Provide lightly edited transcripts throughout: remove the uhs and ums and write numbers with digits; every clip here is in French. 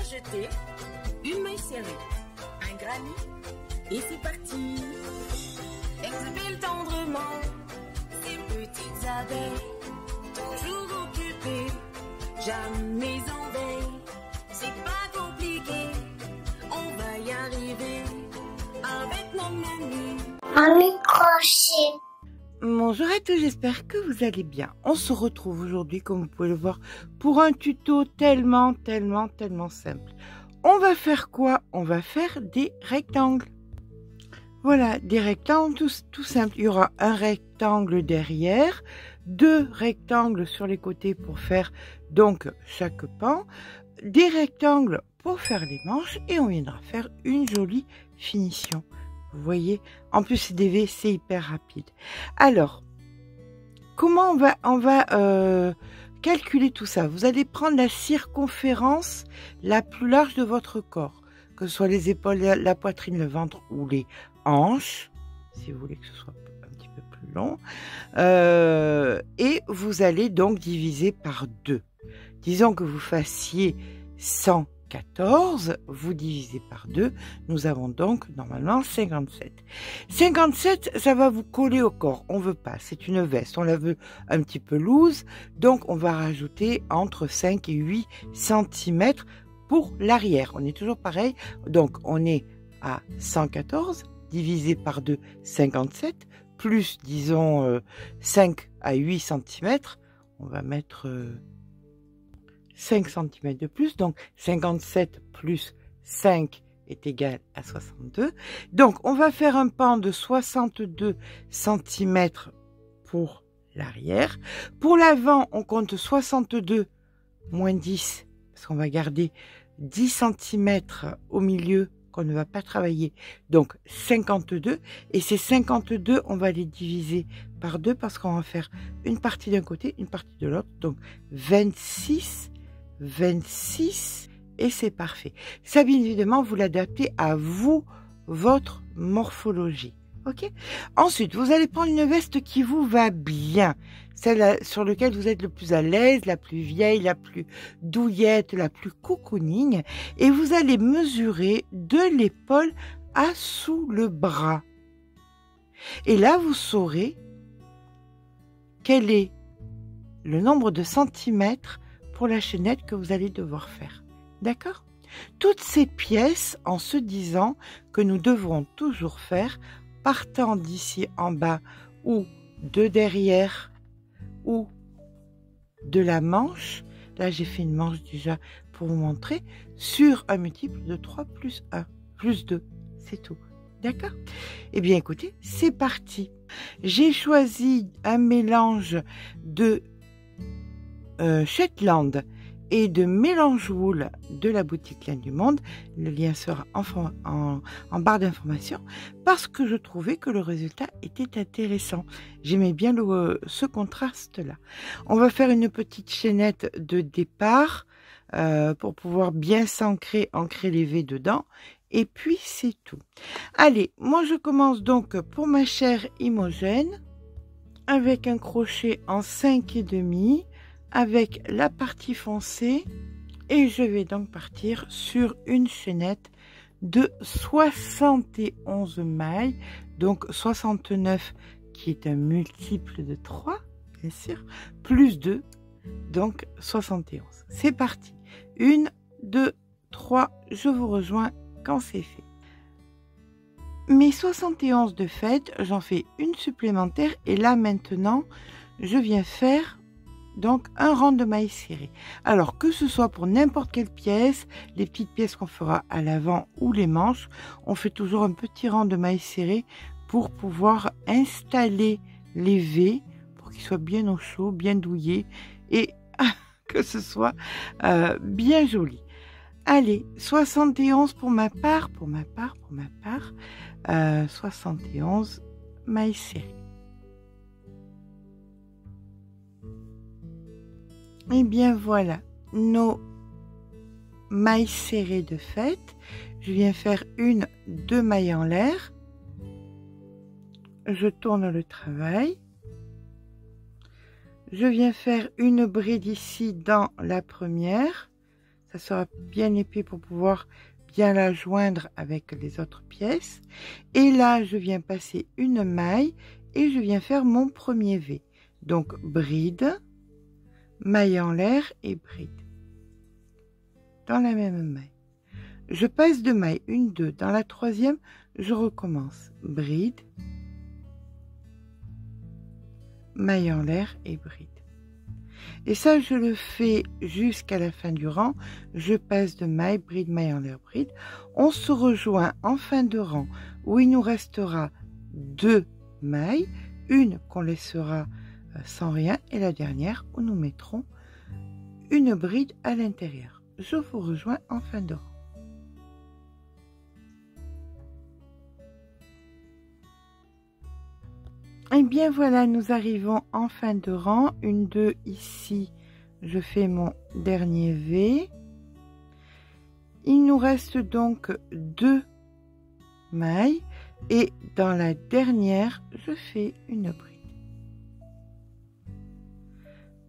jeter une maille serrée, un granit, et c'est parti. Exhibile tendrement ces petites abeilles, toujours occupées, jamais en veille. C'est pas compliqué, on va y arriver avec mon menu. Un microchip. Bonjour à tous, j'espère que vous allez bien. On se retrouve aujourd'hui, comme vous pouvez le voir, pour un tuto tellement simple. On va faire quoi? On va faire des rectangles. Voilà, des rectangles tout simples. Il y aura un rectangle derrière, deux rectangles sur les côtés pour faire donc chaque pan, des rectangles pour faire les manches et on viendra faire une jolie finition. Vous voyez, en plus c'est des V, c'est hyper rapide. Alors, comment on va calculer tout ça? Vous allez prendre la circonférence la plus large de votre corps, que ce soit les épaules, la poitrine, le ventre ou les hanches, si vous voulez que ce soit un petit peu plus long. Et vous allez donc diviser par 2. Disons que vous fassiez 114, vous divisez par 2, nous avons donc normalement 57. 57, ça va vous coller au corps, on veut pas, c'est une veste, on la veut un petit peu loose, donc on va rajouter entre 5 et 8 cm pour l'arrière. On est toujours pareil, donc on est à 114, divisé par 2, 57, plus disons 5 à 8 cm, on va mettre 5 cm de plus, donc 57 plus 5 est égal à 62. Donc, on va faire un pan de 62 cm pour l'arrière. Pour l'avant, on compte 62 moins 10, parce qu'on va garder 10 cm au milieu qu'on ne va pas travailler. Donc, 52. Et ces 52, on va les diviser par 2 parce qu'on va faire une partie d'un côté, une partie de l'autre. Donc, 26 et c'est parfait. Ça, bien évidemment, vous l'adaptez à vous, votre morphologie. Ok? Ensuite, vous allez prendre une veste qui vous va bien, celle sur laquelle vous êtes le plus à l'aise, la plus vieille, la plus douillette, la plus cocooning, et vous allez mesurer de l'épaule à sous le bras. Et là, vous saurez quel est le nombre de centimètres pour la chaînette que vous allez devoir faire. D'accord? Toutes ces pièces en se disant que nous devrons toujours faire partant d'ici en bas ou de derrière ou de la manche. Là, j'ai fait une manche déjà pour vous montrer sur un multiple de 3 plus 1 plus 2. C'est tout. D'accord? Eh bien, écoutez, c'est parti. J'ai choisi un mélange de Shetland et de mélange wool de la boutique Laine du Monde. Le lien sera en barre d'information parce que je trouvais que le résultat était intéressant. J'aimais bien ce contraste-là. On va faire une petite chaînette de départ pour pouvoir bien ancrer les V dedans. Et puis, c'est tout. Allez, moi, je commence donc pour ma chair Imogène avec un crochet en 5,5 avec la partie foncée et je vais donc partir sur une chaînette de 71 mailles, donc 69 qui est un multiple de 3 bien sûr, plus 2, donc 71. C'est parti. 1, 2, 3, je vous rejoins quand c'est fait. Mes 71 de fait, j'en fais une supplémentaire et là maintenant, je viens faire donc un rang de mailles serrées. Alors que ce soit pour n'importe quelle pièce, les petites pièces qu'on fera à l'avant ou les manches, on fait toujours un petit rang de mailles serrées pour pouvoir installer les V, pour qu'ils soient bien au chaud, bien douillés et que ce soit bien joli. Allez, 71 pour ma part, 71 mailles serrées. Et bien voilà, nos mailles serrées de fait. Je viens faire 2 mailles en l'air. Je tourne le travail. Je viens faire une bride ici dans la première. Ça sera bien épais pour pouvoir bien la joindre avec les autres pièces. Et là, je viens passer une maille et je viens faire mon premier V. Donc, bride, maille en l'air et bride. Dans la même maille. Je passe 2 mailles, 1, 2. Dans la troisième, je recommence. Bride, maille en l'air et bride. Et ça, je le fais jusqu'à la fin du rang. Je passe de maille, bride, maille en l'air, bride. On se rejoint en fin de rang où il nous restera 2 mailles. Une qu'on laissera sans rien et la dernière où nous mettrons une bride à l'intérieur. Je vous rejoins en fin de rang. Et bien voilà, nous arrivons en fin de rang. 1, 2 ici, je fais mon dernier V. Il nous reste donc 2 mailles et dans la dernière, je fais une bride.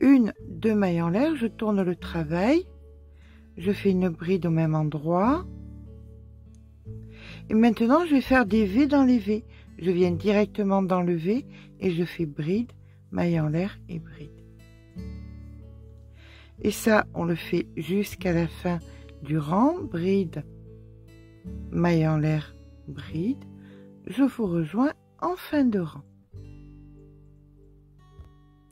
1, 2 mailles en l'air, je tourne le travail. Je fais une bride au même endroit. Et maintenant, je vais faire des V dans les V. Je viens directement dans le V et je fais bride, maille en l'air et bride. Et ça, on le fait jusqu'à la fin du rang. Bride, maille en l'air, bride. Je vous rejoins en fin de rang.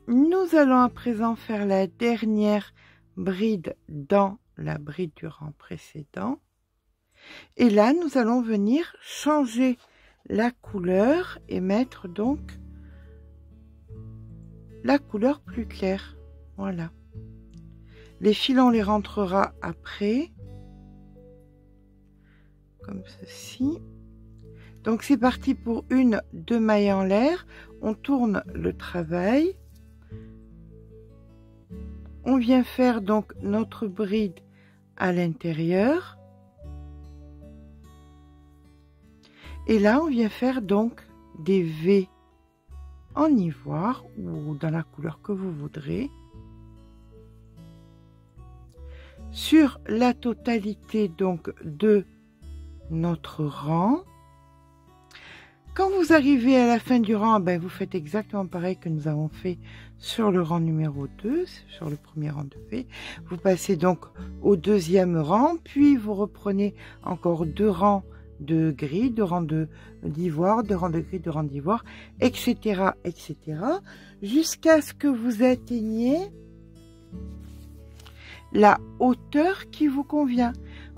Nous allons à présent faire la dernière bride dans la bride du rang précédent. Et là, nous allons venir changer la couleur et mettre donc la couleur plus claire. Voilà. Les fils, on les rentrera après. Comme ceci. Donc c'est parti pour 1, 2 mailles en l'air. On tourne le travail. On vient faire donc notre bride à l'intérieur. Et là, on vient faire donc des V en ivoire ou dans la couleur que vous voudrez. Sur la totalité donc de notre rang. Quand vous arrivez à la fin du rang, ben, vous faites exactement pareil que nous avons fait sur le rang numéro 2, sur le premier rang de V. Vous passez donc au deuxième rang, puis vous reprenez encore 2 rangs de gris, 2 rangs d'ivoire, 2 rangs de gris, 2 rangs d'ivoire, etc., etc., jusqu'à ce que vous atteigniez la hauteur qui vous convient.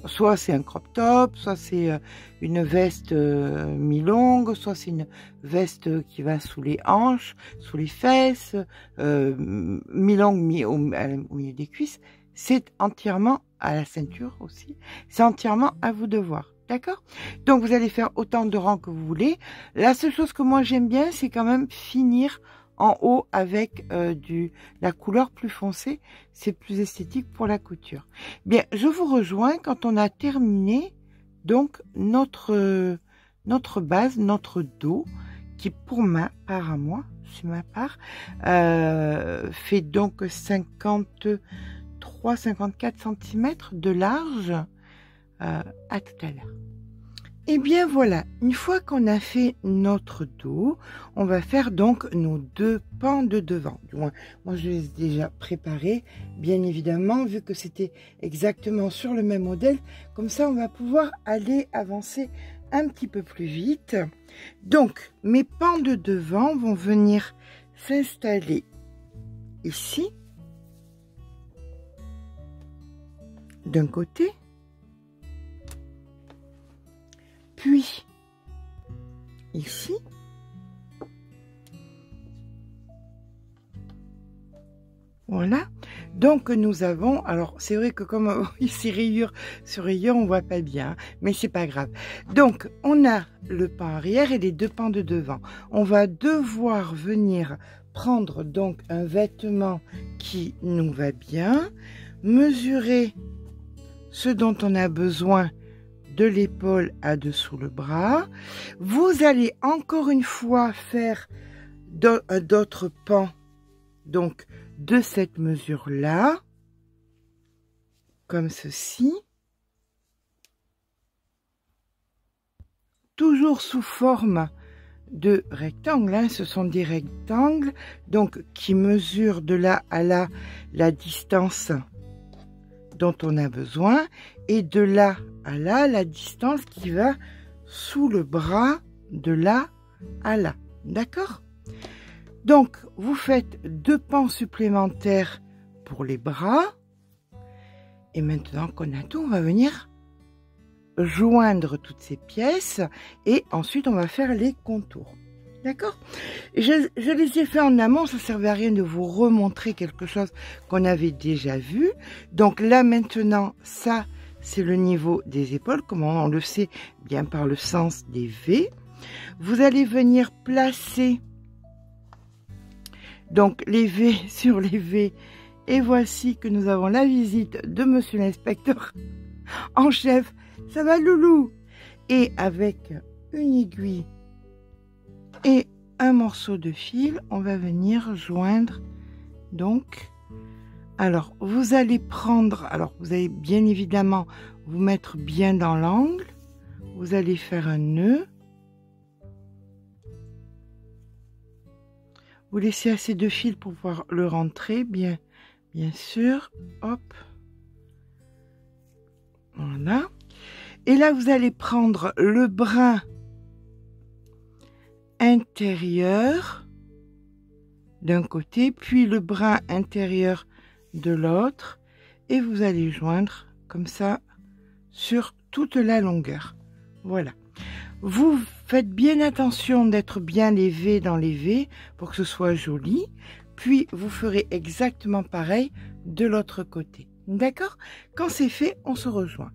Soit c'est un crop top, soit c'est une veste mi-longue, soit c'est une veste qui va sous les hanches, sous les fesses, mi-longue, au milieu des cuisses. C'est entièrement à la ceinture aussi. C'est entièrement à vous de voir. D'accord? Donc, vous allez faire autant de rangs que vous voulez. La seule chose que moi j'aime bien, c'est quand même finir en haut avec la couleur plus foncée. C'est plus esthétique pour la couture. Bien, je vous rejoins quand on a terminé donc notre base, notre dos, qui pour ma part à moi, c'est ma part, fait donc 53-54 cm de large. À tout à l'heure. Et bien voilà, une fois qu'on a fait notre dos, on va faire donc nos 2 pans de devant. Du moins, moi je les ai déjà préparés, bien évidemment, vu que c'était exactement sur le même modèle. Comme ça, on va pouvoir aller avancer un petit peu plus vite. Donc, mes pans de devant vont venir s'installer ici, d'un côté. Puis, ici, voilà. Donc, nous avons, alors c'est vrai que comme ici rayure sur rayure, on voit pas bien, mais c'est pas grave. Donc, on a le pan arrière et les 2 pans de devant. On va devoir venir prendre donc un vêtement qui nous va bien, mesurer ce dont on a besoin de l'épaule à dessous le bras. Vous allez encore une fois faire d'autres pans donc de cette mesure là, comme ceci. Toujours sous forme de rectangle, hein. Ce sont des rectangles donc qui mesurent de là à là la distance dont on a besoin et de là à là la distance qui va sous le bras de là à là. D'accord? Donc vous faites 2 pans supplémentaires pour les bras et maintenant qu'on a tout, on va venir joindre toutes ces pièces et ensuite on va faire les contours. D'accord? Je les ai fait en amont, ça ne servait à rien de vous remontrer quelque chose qu'on avait déjà vu. Donc là maintenant, ça c'est le niveau des épaules, comme on le sait bien par le sens des V. Vous allez venir placer donc les V sur les V et voici que nous avons la visite de monsieur l'inspecteur en chef. Ça va loulou? Et avec une aiguille et un morceau de fil, on va venir joindre donc. Alors vous allez prendre, alors vous allez bien évidemment vous mettre bien dans l'angle, vous allez faire un nœud, vous laissez assez de fil pour pouvoir le rentrer bien sûr, hop, voilà. Et là, vous allez prendre le brin intérieur d'un côté, puis le brin intérieur de l'autre, et vous allez joindre comme ça sur toute la longueur. Voilà. Vous faites bien attention d'être bien les V dans les V pour que ce soit joli, puis vous ferez exactement pareil de l'autre côté. D'accord? Quand c'est fait, on se rejoint.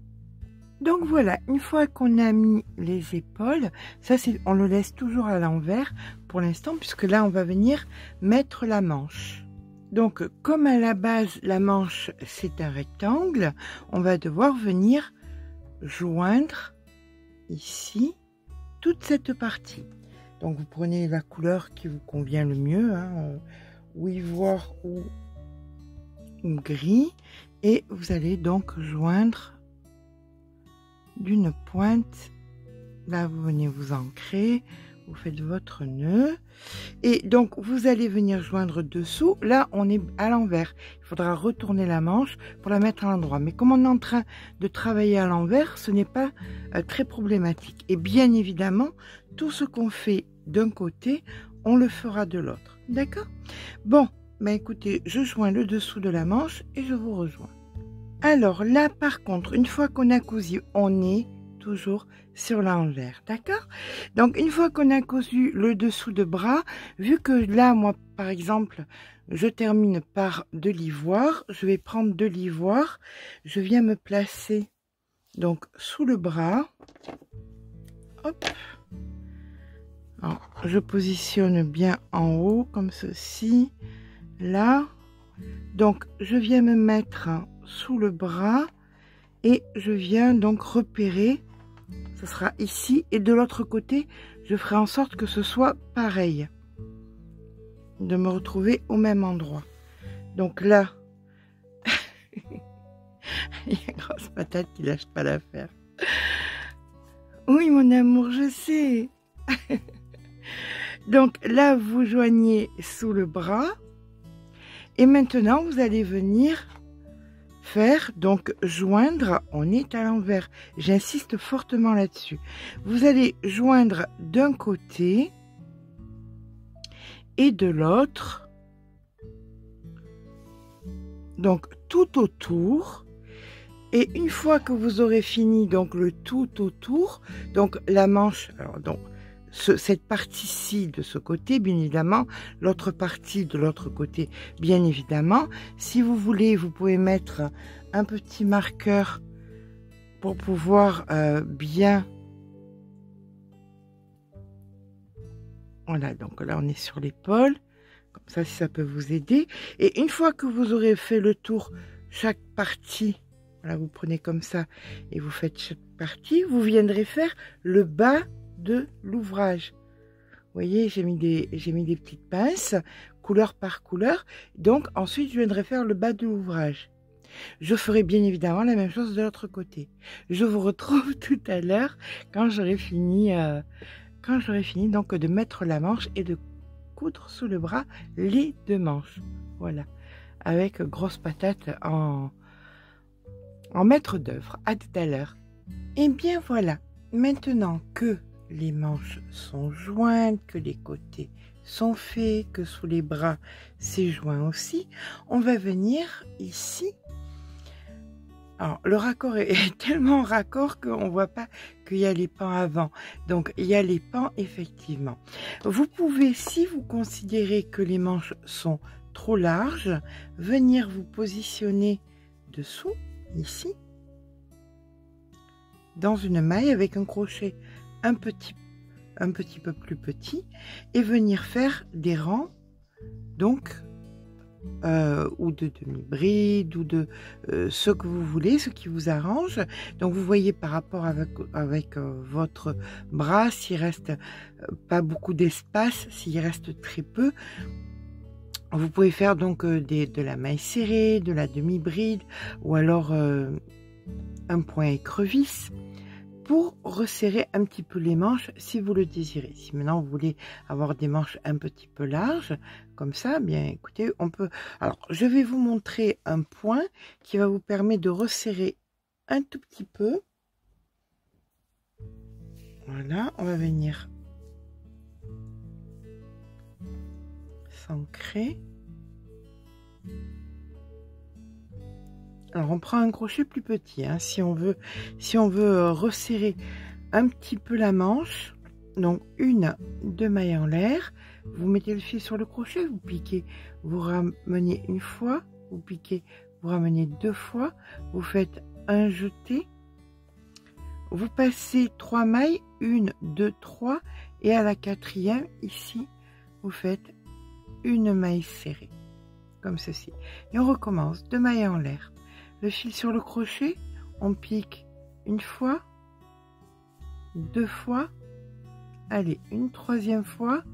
Donc voilà, une fois qu'on a mis les épaules, ça c'est, on le laisse toujours à l'envers pour l'instant, puisque là on va venir mettre la manche. Donc comme à la base la manche c'est un rectangle, on va devoir venir joindre ici toute cette partie. Donc vous prenez la couleur qui vous convient le mieux, hein, ou ivoire ou gris, et vous allez donc joindre d'une pointe. Là vous venez vous ancrer, vous faites votre nœud et donc vous allez venir joindre dessous. Là on est à l'envers, il faudra retourner la manche pour la mettre à l'endroit, mais comme on est en train de travailler à l'envers, ce n'est pas très problématique. Et bien évidemment tout ce qu'on fait d'un côté on le fera de l'autre. D'accord? Bon, ben écoutez, je joins le dessous de la manche et je vous rejoins. Alors là, par contre, une fois qu'on a cousu, on est toujours sur l'envers, d'accord? Donc, une fois qu'on a cousu le dessous de bras, vu que là, moi, par exemple, je termine par de l'ivoire, je vais prendre de l'ivoire, je viens me placer donc sous le bras, hop, alors, je positionne bien en haut, comme ceci, là, donc je viens me mettre sous le bras et je viens donc repérer, ce sera ici, et de l'autre côté je ferai en sorte que ce soit pareil, de me retrouver au même endroit. Donc là il y a une grosse patate qui lâche pas l'affaire. Oui mon amour, je sais. Donc là vous joignez sous le bras et maintenant vous allez venir faire donc joindre, on est à l'envers, j'insiste fortement là-dessus. Vous allez joindre d'un côté et de l'autre, donc tout autour. Et une fois que vous aurez fini donc le tout autour, donc la manche, alors donc cette partie-ci de ce côté, bien évidemment, l'autre partie de l'autre côté, bien évidemment. Si vous voulez, vous pouvez mettre un petit marqueur pour pouvoir bien... Voilà, donc là, on est sur l'épaule. Comme ça, si ça peut vous aider. Et une fois que vous aurez fait le tour, chaque partie, voilà, vous prenez comme ça et vous faites chaque partie, vous viendrez faire le bas de l'ouvrage. Vous voyez, j'ai mis des petites pinces couleur par couleur, donc ensuite je viendrai faire le bas de l'ouvrage. Je ferai bien évidemment la même chose de l'autre côté. Je vous retrouve tout à l'heure quand j'aurai fini, donc de mettre la manche et de coudre sous le bras les 2 manches. Voilà, avec grosse patate en maître d'œuvre. À tout à l'heure. Et bien voilà, maintenant que les manches sont jointes, que les côtés sont faits, que sous les bras c'est joint aussi, on va venir ici. Alors, le raccord est tellement raccord qu'on ne voit pas qu'il y a les pans avant. Donc, il y a les pans, effectivement. Vous pouvez, si vous considérez que les manches sont trop larges, venir vous positionner dessous, ici, dans une maille avec un crochet un petit peu plus petit, et venir faire des rangs, donc, ou de demi-bride, ou de ce que vous voulez, ce qui vous arrange. Donc vous voyez par rapport avec votre bras, s'il reste pas beaucoup d'espace, s'il reste très peu, vous pouvez faire donc de la maille serrée, de la demi-bride, ou alors un point écrevisse, pour resserrer un petit peu les manches si vous le désirez. Si maintenant vous voulez avoir des manches un petit peu larges, comme ça, bien écoutez, on peut... Alors, je vais vous montrer un point qui va vous permettre de resserrer un tout petit peu. Voilà, on va venir s'ancrer. Alors on prend un crochet plus petit, hein, si on veut resserrer un petit peu la manche. Donc 2 mailles en l'air, vous mettez le fil sur le crochet, vous piquez, vous ramenez une fois, vous piquez, vous ramenez 2 fois, vous faites un jeté, vous passez 3 mailles, 1, 2, 3, et à la 4e ici vous faites une maille serrée, comme ceci, et on recommence 2 mailles en l'air. Le fil sur le crochet, on pique une fois, 2 fois, allez, une 3e fois,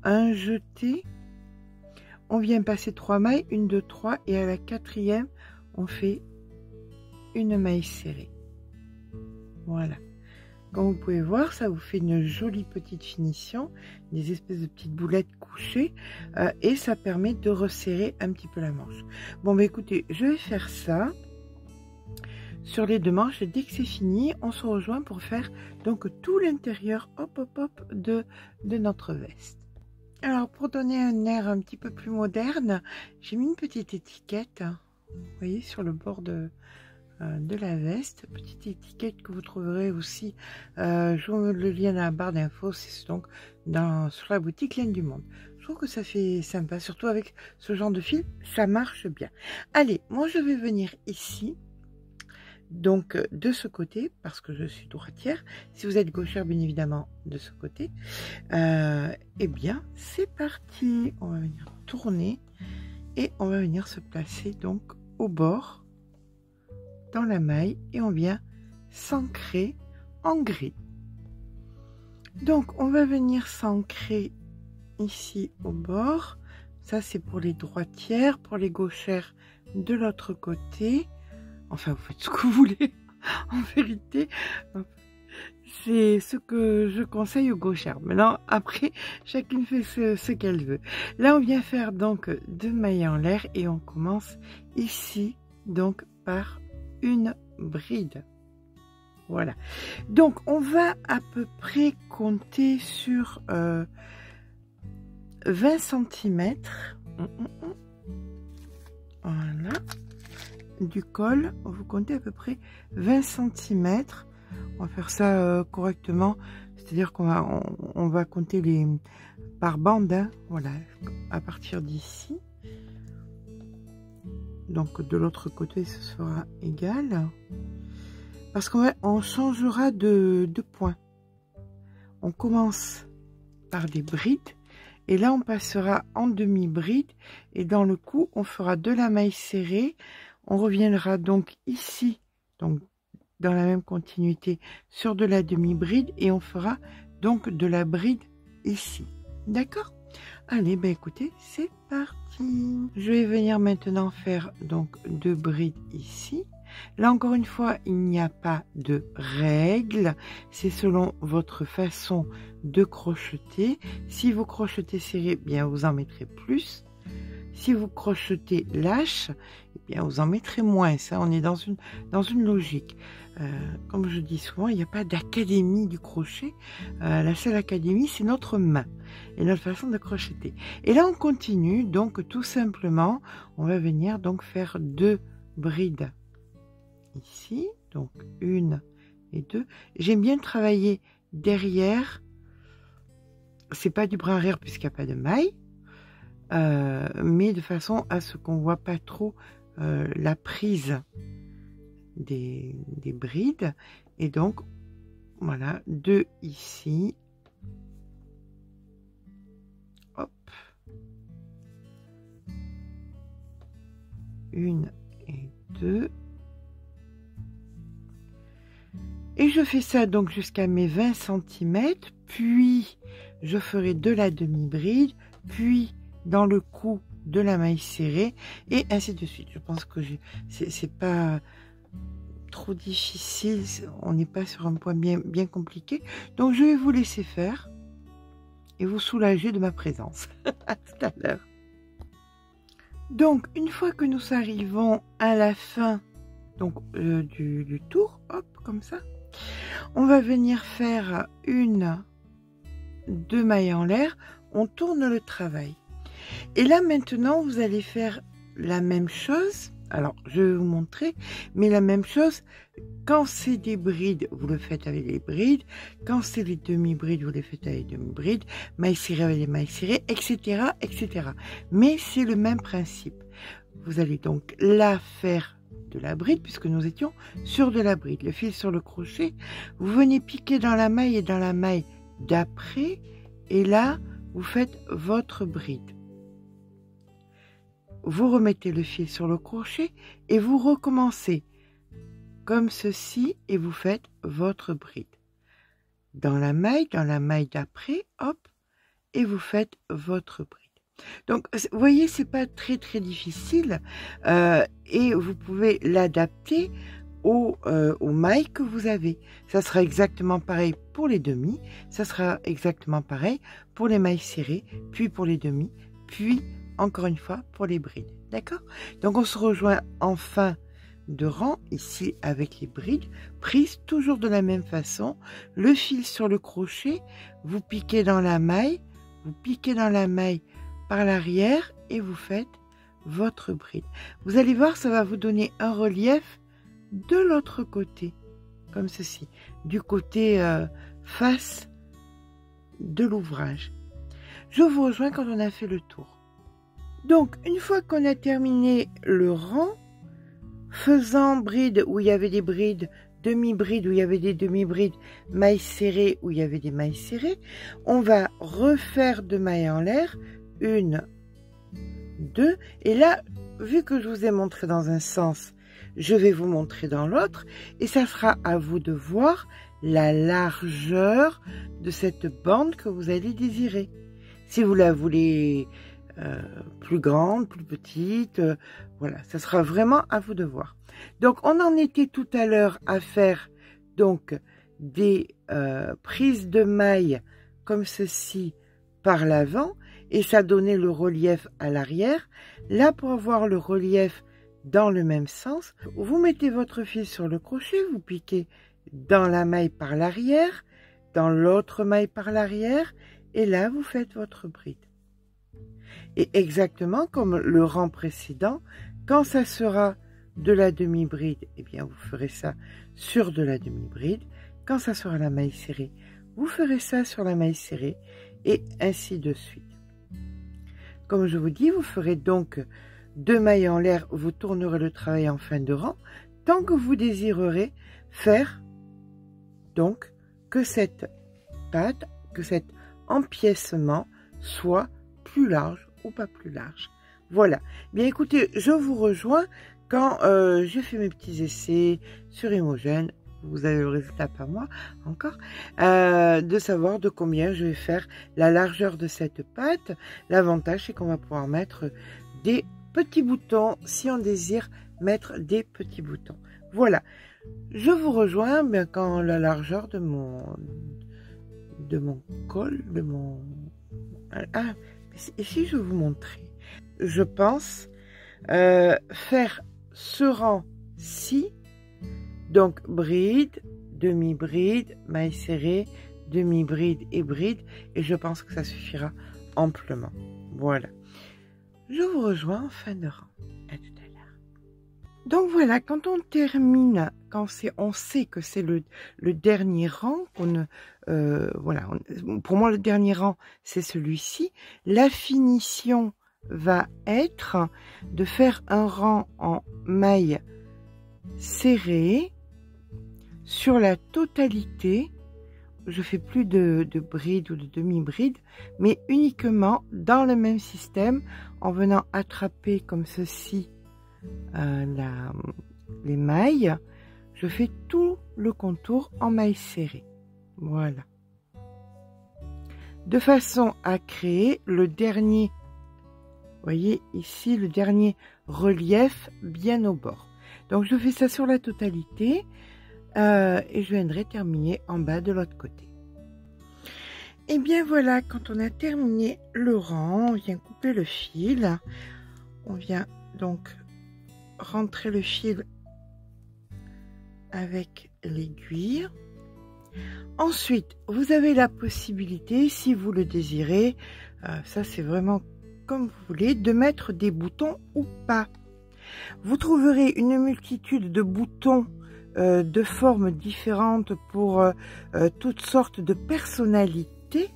un jeté, on vient passer 3 mailles, 1, 2, 3, et à la 4e, on fait une maille serrée. Voilà. Comme vous pouvez voir, ça vous fait une jolie petite finition, des espèces de petites boulettes couchées, et ça permet de resserrer un petit peu la manche. Bon, bah écoutez, je vais faire ça sur les 2 manches, et dès que c'est fini, on se rejoint pour faire donc tout l'intérieur, hop, hop, hop, de notre veste. Alors, pour donner un air un petit peu plus moderne, j'ai mis une petite étiquette, vous voyez, sur le bord de la veste, petite étiquette que vous trouverez aussi, je vous mets le lien dans la barre d'infos, c'est donc sur la boutique Laine du Monde. Je trouve que ça fait sympa, surtout avec ce genre de fil, ça marche bien. Allez, moi je vais venir ici, donc de ce côté, parce que je suis droitière. Si vous êtes gauchère, bien évidemment, de ce côté. Eh bien, c'est parti. On va venir tourner et on va venir se placer donc au bord, dans la maille, et on vient s'ancrer en gris. Donc, on va venir s'ancrer ici au bord. Ça, c'est pour les droitières, pour les gauchères de l'autre côté. Enfin, vous faites ce que vous voulez, en vérité. C'est ce que je conseille aux gauchères. Maintenant, après, chacune fait ce qu'elle veut. Là, on vient faire donc 2 mailles en l'air et on commence ici, donc, par une bride. Voilà. Donc, on va à peu près compter sur 20 cm. Voilà. Du col, vous comptez à peu près 20 cm. On va faire ça correctement, c'est-à-dire qu'on va compter les par bande, hein, voilà, à partir d'ici. Donc de l'autre côté, ce sera égal, parce qu'on changera de point. On commence par des brides, et là on passera en demi-bride, et dans le coup, on fera de la maille serrée. On reviendra donc ici, donc dans la même continuité, sur de la demi-bride, et on fera donc de la bride ici. D'accord? Allez, ben écoutez, c'est parti. Je vais venir maintenant faire donc 2 brides ici. Là encore une fois, il n'y a pas de règle, c'est selon votre façon de crocheter. Si vous crochetez serré, bien vous en mettrez plus. Si vous crochetez lâche, eh bien vous en mettrez moins. Ça, on est dans une logique. Comme je dis souvent, il n'y a pas d'académie du crochet. La seule académie, c'est notre main et notre façon de crocheter. Et là, on continue. Donc, tout simplement, on va venir donc faire 2 brides ici. Donc, 1 et 2. J'aime bien travailler derrière. C'est pas du brin arrière puisqu'il n'y a pas de maille. Mais de façon à ce qu'on voit pas trop la prise des brides. Et donc voilà, 2 ici, hop, 1 et 2, et je fais ça donc jusqu'à mes 20 cm, puis je ferai de la demi-bride, puis dans le cou de la maille serrée, et ainsi de suite. Je pense que c'est pas trop difficile, on n'est pas sur un point bien compliqué, donc je vais vous laisser faire et vous soulager de ma présence. À tout à l'heure. Donc une fois que nous arrivons à la fin donc du tour, hop, comme ça, on va venir faire 2 mailles en l'air, on tourne le travail. Et là maintenant vous allez faire la même chose. Alors je vais vous montrer, mais la même chose, quand c'est des brides, vous le faites avec les brides, quand c'est les demi-brides, vous les faites avec les demi-brides, mailles serrées avec les mailles serrées, etc., etc. Mais c'est le même principe. Vous allez donc là faire de la bride, puisque nous étions sur de la bride, le fil sur le crochet, vous venez piquer dans la maille et dans la maille d'après, et là vous faites votre bride. Vous remettez le fil sur le crochet et vous recommencez comme ceci et vous faites votre bride. Dans la maille d'après, hop, et vous faites votre bride. Donc, vous voyez, c'est pas très difficile et vous pouvez l'adapter aux mailles que vous avez. Ça sera exactement pareil pour les demi, ça sera exactement pareil pour les mailles serrées, puis pour les demi, puis encore une fois pour les brides. D'accord? Donc on se rejoint en fin de rang ici avec les brides prises toujours de la même façon. Le fil sur le crochet, vous piquez dans la maille, par l'arrière et vous faites votre bride. Vous allez voir, ça va vous donner un relief de l'autre côté, comme ceci, du côté face de l'ouvrage. Je vous rejoins quand on a fait le tour. Donc, une fois qu'on a terminé le rang, faisant bride où il y avait des brides, demi-bride où il y avait des demi-brides, mailles serrées où il y avait des mailles serrées, on va refaire 2 mailles en l'air, 1, 2, et là, vu que je vous ai montré dans un sens, je vais vous montrer dans l'autre, et ça sera à vous de voir la largeur de cette bande que vous allez désirer. Si vous la voulez plus grande, plus petite, voilà, ça sera vraiment à vous de voir. Donc on en était tout à l'heure à faire donc des prises de mailles comme ceci par l'avant et ça donnait le relief à l'arrière. Là, pour avoir le relief dans le même sens, vous mettez votre fil sur le crochet, vous piquez dans la maille par l'arrière, dans l'autre maille par l'arrière, et là vous faites votre bride. Et exactement comme le rang précédent, quand ça sera de la demi-bride, eh bien vous ferez ça sur de la demi-bride. Quand ça sera la maille serrée, vous ferez ça sur la maille serrée, et ainsi de suite. Comme je vous dis, vous ferez donc 2 mailles en l'air, vous tournerez le travail en fin de rang, tant que vous désirerez faire donc que cette patte, que cet empiècement soit plus large ou pas plus large. Voilà. Bien écoutez, je vous rejoins quand j'ai fait mes petits essais sur Imogen. vous avez le résultat, pas moi encore, de savoir de combien je vais faire la largeur de cette pâte. L'avantage, c'est qu'on va pouvoir mettre des petits boutons si on désire mettre des petits boutons. Voilà, je vous rejoins bien quand la largeur de mon col, et si je vous montrais, je pense faire ce rang-ci, donc bride, demi-bride, maille serrée, demi-bride et bride, et je pense que ça suffira amplement. Voilà. Je vous rejoins en fin de rang. À tout à l'heure. Donc voilà, quand on termine, quand on sait que c'est le dernier rang, voilà, pour moi le dernier rang c'est celui-ci. La finition va être de faire un rang en maille serrée sur la totalité. Je fais plus de bride ou de demi-bride, mais uniquement dans le même système, en venant attraper comme ceci les mailles. Je fais tout le contour en maille serrée. Voilà. De façon à créer le dernier, vous voyez ici, le dernier relief bien au bord. Donc je fais ça sur la totalité. Et je viendrai terminer en bas de l'autre côté. Et bien voilà, quand on a terminé le rang, on vient couper le fil. On vient donc rentrer le fil avec l'aiguille. Ensuite, vous avez la possibilité, si vous le désirez, ça c'est vraiment comme vous voulez, de mettre des boutons ou pas. Vous trouverez une multitude de boutons de formes différentes pour toutes sortes de personnalités.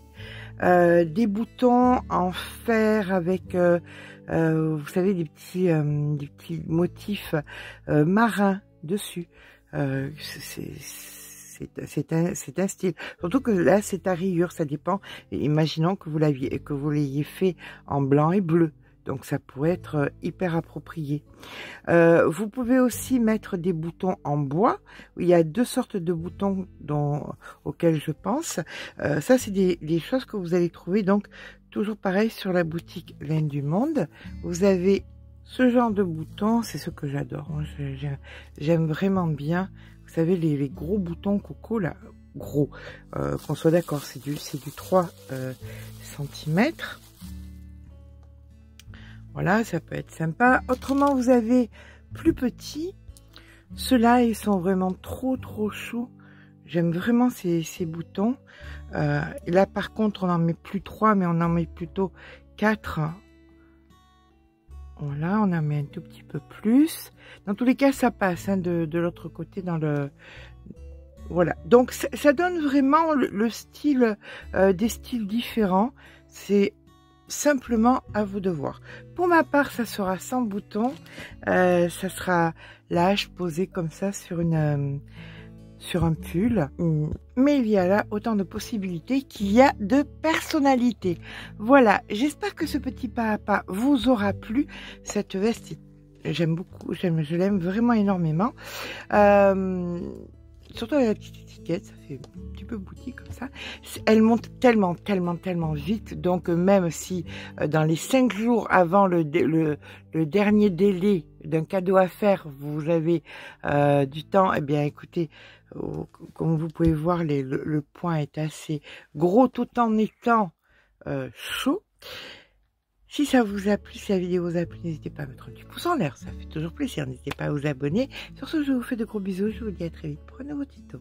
Des boutons en fer avec, vous savez, des petits motifs marins dessus. C'est un style. Surtout que là, c'est à rayures, ça dépend. Imaginons que vous l'ayez fait en blanc et bleu. Donc ça pourrait être hyper approprié. Vous pouvez aussi mettre des boutons en bois. Il y a deux sortes de boutons auxquels je pense. Ça, c'est des choses que vous allez trouver donc toujours pareil sur la boutique Laine du Monde. Vous avez ce genre de boutons, c'est ce que j'adore. J'aime vraiment bien. Vous savez, les gros boutons coco, là, gros. Qu'on soit d'accord, c'est du 3 cm. Voilà, ça peut être sympa. Autrement, vous avez plus petits. Ceux-là, ils sont vraiment trop choux. J'aime vraiment ces boutons. Et là, par contre, on n'en met plus 3, mais on en met plutôt 4. Voilà, on en met un tout petit peu plus. Dans tous les cas, ça passe hein, de l'autre côté dans le... Voilà, donc ça donne vraiment le style, des styles différents. C'est simplement à vous de voir. Pour ma part, ça sera sans bouton. Ça sera la hache posée comme ça sur un pull. Mais il y a là autant de possibilités qu'il y a de personnalités. Voilà, j'espère que ce petit pas à pas vous aura plu. Cette veste, j'aime beaucoup, je l'aime vraiment énormément. Surtout avec la petite étiquette, ça fait un petit peu boutique comme ça. Elle monte tellement vite. Donc même si dans les 5 jours avant le dernier délai d'un cadeau à faire, vous avez du temps, eh bien écoutez, comme vous pouvez voir, le point est assez gros tout en étant chaud. Si ça vous a plu, si la vidéo vous a plu, n'hésitez pas à mettre un petit pouce en l'air, ça fait toujours plaisir. N'hésitez pas à vous abonner. Sur ce, je vous fais de gros bisous, je vous dis à très vite pour un nouveau tuto.